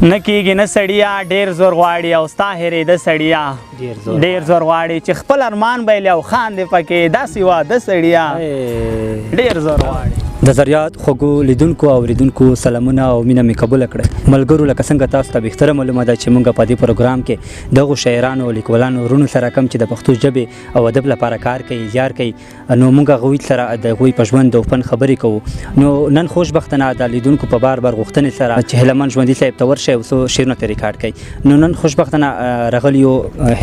نه کېږي نه سړیا ډېر زور غواړي او ستا هېرېده سړیا ډېر زور غواړي چې خپل ارمان به یې لی او خاندې پکې داسې واده سړیا ډېر زور غواړي. د زریات خوږو لیدونکو او اوریدونکو سلامونه او مینه مې قبوله کړه. ملګرو لکه څنګه تاسو ته بهتره معلومه ده چې موږ په دې پروګرام کې دغو شاعرانو او لیکوالانو ورونو سره کم چې د پښتو ژبې او ادب لپاره کار کوي زیار کوي نو موږ هغوی سره د هغوی په ژوند او فن خبرې کوو. نو نن خوشبختانه د لیدونکو په بار بار غوښتنې سره چې هیلمن ژوندي صاحب ته ورشئ او څو شعرونه ترې ریکارډ کړئ. نو نن خوشبختانه راغلی یو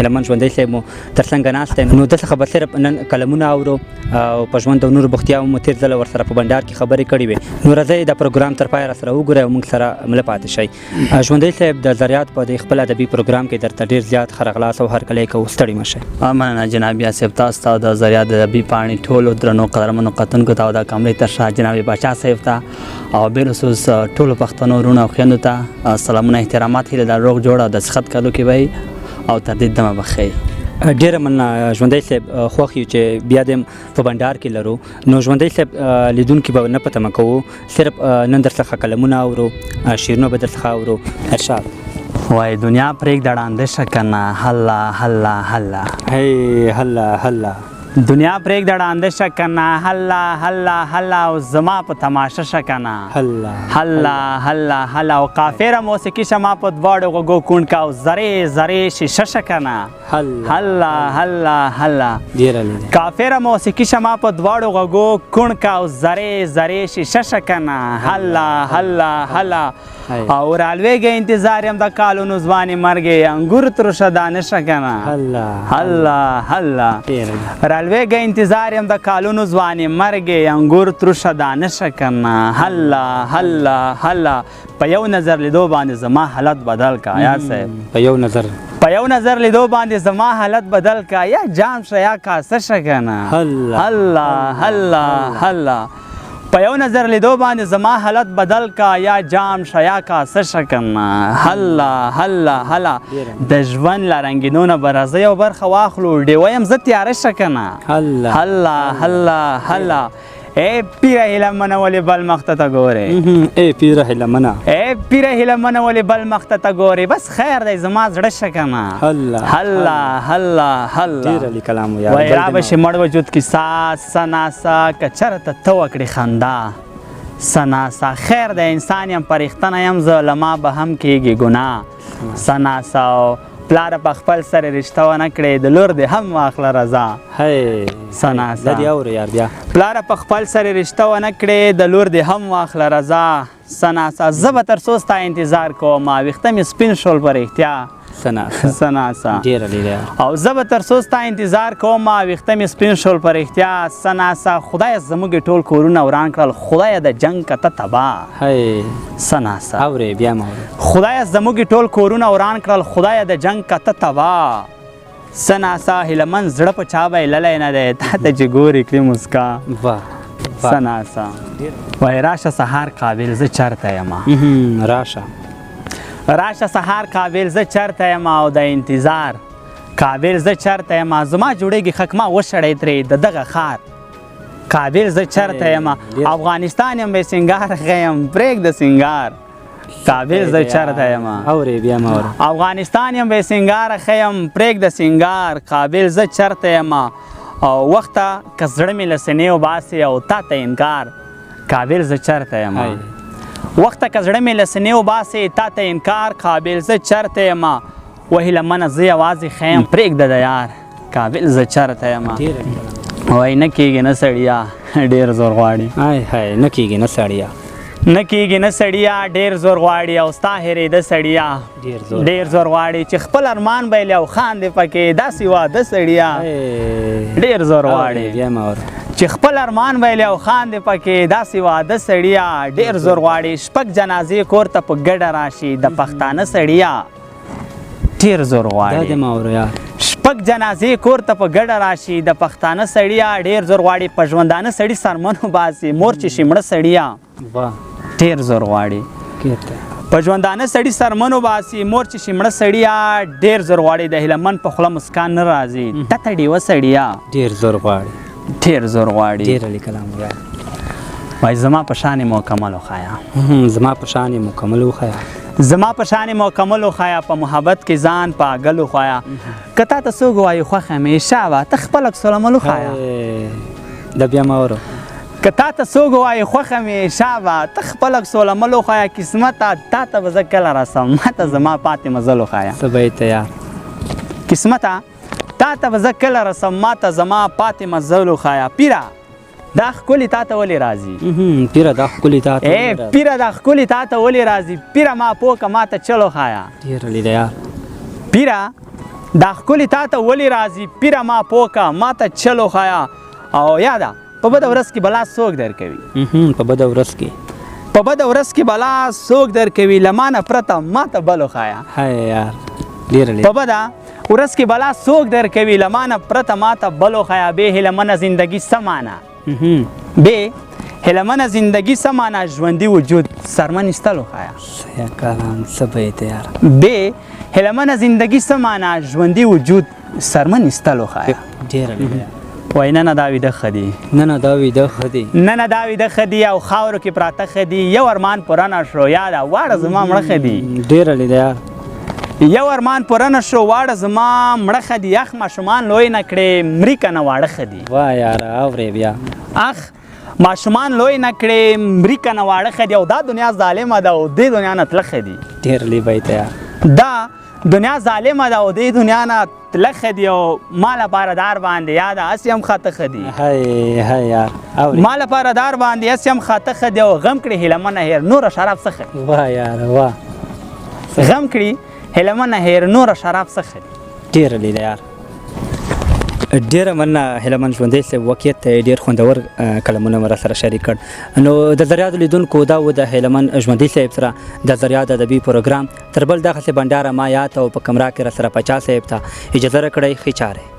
هیلمن ژوندي صاحب مو تر څنګ ناست دی. نو دغه به صرف نن کلمونه اورو او په ژوند او نورو بوختیاوو مو تېر ځله ورسره په بنډار کې خبرې کړې وې. نو راځئ د پروګرام تر پایه راسره وګورئ او موږ سره مله پاتې شئ. ژوندی صاحب د زریات په د خپل ادبي پروګرام کې درته ډېر زیات ښه راغلاست او هرکلی کوو. ستړي مه شئ. مننه جناب یاسف تاسو ته د زریات د ادبي پاڼې ټولو درنو قدرمنو کتونکو ته او د کمرې تر شا جناب باچا صاحب ته او بخصوص ټولو پښتنو وروڼو او خویندو ته سلامونه احترامات هیله د روغ جوړ او د صحت کلو کې وئ او تر دې دمه به ښه. ډېره مننه ژوندی صاحب خوښ یو چې بیا دې په بنډار کې لرو. نو ژوندی صاحب لیدونکي به نه په تمه کوو صرف نن در څخه کلمونه اورو شعرونه به در څخه اورو. ارشاد وای دنیا پرېږده ړانده شه که نه هله هله هله هی هله هله دنیا پرېږده ړانده شه که نه هله هله هله او زما په تماشه شه که نه هله هله هله هله او کافره موسیقي شه ما په دواړو غوږو کوڼ که او زرې زرې شیشه شه که نه هله هله هله کافره موسیقي شه ما په دواړو غوږو کوڼ که او زرې زرې شیشه شه که نه هله هله هله او رالویږه انتظار یم د کالونو ځوانې مرګې انګور ترشه دانه شه که نه هله هله رالویږه انتظار یم د کالونو ځوانې مرګې انګور ترشه دانه شه که نه هله هله هله په یو نظر لیدو باندې زما حالت بدل کا یا صاحب په یو نظر لیدو باندې زما حالت بدل کا یا جام شه یا کاسه شه که نه هله هله هله په یو نظر لیدو باندې زما حالت بدل کا یا جام شه یا کاسه شه که نه هله هله هله د ژوند له رنګینونه به راځئ او برخه واخلو ډیوه یم زه تیاره شه که نه هله هله هله ای پیره هیلمنه ولې بل مخته ته ګورې ای پیره هیلمنه ای پیره هیلمنه ولې بل مخته ته ګورې بس خیر دی زما زړه شه که نه هله هله هله وای را به شي مړ وجود کې سا سناسا که چېرته ته وکړې خندا سناسا خیر دی انسان یم پریښتنه یم زه له ما به هم کېږي ګناه سناسا پلاره په خپل سره رشته ونه کړې د لور دې هم واخله رضا سناسا پلاره په خپل سره رشته ونه کړې د لور دې هم واخله رضا سناسا زه به تر څو ستا انتظار کوم ویښته مې سپین شول په رښتیا سناسا او زه به تر څو ستا انتظار کوم ویښته مې سپین شول په رښتیا سناسا خدایه زموږ ټول کورونه وران کړل خدایه د جنګ کته تباه سناسا خدایه زموږ ټول کورونه وران کړل خدایه د جنګ کته تباه سناسا هیلمن زړه په چا بایللی نه دی تا ته چې ګورې کړي مسکا سناسا وای راشه سهار قابل زه چرته یم راشه سهار قابل زه چرته یم او د انتظار قابل زه چرته یم زما جوړېږي خک ما وشړی ترې د دغه ښار قابل زه چرته یم افغانستان یم بې سینګار ښیم پرېږده سینګار قابل زه چرته یم افغانستان یم بې سینګاره ښیم پرېږده سینګار قابل زه چرته یم او وخته که زړه مې له سینې وباسې او تا ته انکار قابل زه چرته یم وخته که زړه مې له سینې وباسې تا ته انکار قابل زه چرته یم وهیلمنه زه یوازې ښیم پرېږده د یار قابل زه چرته یم وای نه کېږي نه سړیا ډېر زور غواړي نه کېږي نه سړیا نه کېږي نه سړیا ډېر زور غواړي او ستا هېرېده سړیا ډېر زور غواړي چې خپل ارمان به یې لی او خاندې پکې داسې واده سړیا ډېر زور غواړي چې خپل ارمان به یې لی او خاندې پکې داسې واده سړیا ډېر زور غواړي شپږ جنازې کور ته په ګډه راشي د پښتانه سړیا ډېر زور غواړي شپږ جنازې کور ته په ګډه راشي د پښتانه سړیا ډېر زور غواړي په ژوندانه سړي سرمن وباسي مور چې شي مړه سړیا ډېر زور غواړي په ژوندانه سړي سرمن وباسي مور چې شي مړه سړیا ډېر زور غواړي د هیلمن په خوله مسکان نه راځي تته ډیوه سړیا ډېر زور غواړي وای زما په شان مکمل وښایه زما په شان مکمل وښایه زما په شان مکمل وخایا په محبت کې ځان پاگل وخایا کتا ته څوک وایي خوښ همیشه وه ته خپل عکس العمل وخایا د بیا ما ورو کتا ته څوک وایي خوښ همیشه وه ته خپل عکس العمل وخایا قسمته تا ته به زه کله رسم ما ته زما پاتې مزل وخایا څه به یې تیار قسمته تا ته به زه کله رسم ما ته زما پاتې مزل وخایا پیره دا ښکلي تا ته ولې راځي پیره دا ښکلي تا ته پیره دا ښکلي تا ته ولې راځي پیره ما پوکه ما ته چل وخایا ډېره لیده یار پیره دا ښکلي تا ته ولې راځي پیره ما پوکه ما ته چل وخایا او یاده په بده ورځ کې بلا څوک درکوي په بده ورځ کې په بده ورځ کې بلا څوک درکوي له ما نه پرته ما ته بل وخایا هی یار ډېره لیده په بده ورځ کې بلا څوک درکوي له ما نه پرته ما ته بل وخایا بې هیلهمنه زندګي څه معنی بې هیلهمنه زندګي څه معنی ژوندي وجود سرمن ایستل وخایا یا کلام څه به یې تیار بې هیلهمنه زندګي څه معنی ژوندي وجود سرمن ایستل وخایا ډېره لیده وای نه دا ویده ښه دي نه دا ویده ښه دي نه دا ویده ښه دي او خاورو کې پراته ښه دي یو ارمان پوره نه شو یاده واړه زما مړه ښه دي ډېره لیده یار یو ارمان پوره نه شو واړه زما مړه ښه دي اخ ماشومان لوی نه کړې مري که نه واړه ښه دي واه یاره اورې بیا اخ ماشومان لوی نه کړې مري که نه واړه ښه دي او دا دنیا ظالمه ده او دې دنیا نه تله ښه دي ډېر لیبی ته یار دا دنیا ظالمه ده او دې دنیا نه تله ښه دي او ما لپاره دار باندې یاده هسې هم خاته ښه دي هی یار ما لپاره دار باندې هسې هم خاته ښه دي او غم کړي هیلهمنه هیر نوره شراب څه ښه دي واه یاره واه غم کړي هیلهمنه هیر نوره شراب څه ښه دي ډېره لیده یار ډېره مننه هیلهمن ژوندی صاحب واقعیت ته ډېر خوندور کلمونه مو راسره شریک کړ نو د زریاد لیدونکو دا و د هیلهمن ژوندی صاحب سره د زریاد ادبي پروګرام تر بل دغسې بنډاره ما یاد او په کمره کې راسره پاچا صاحب ته اجازه راکړئ ښې چارې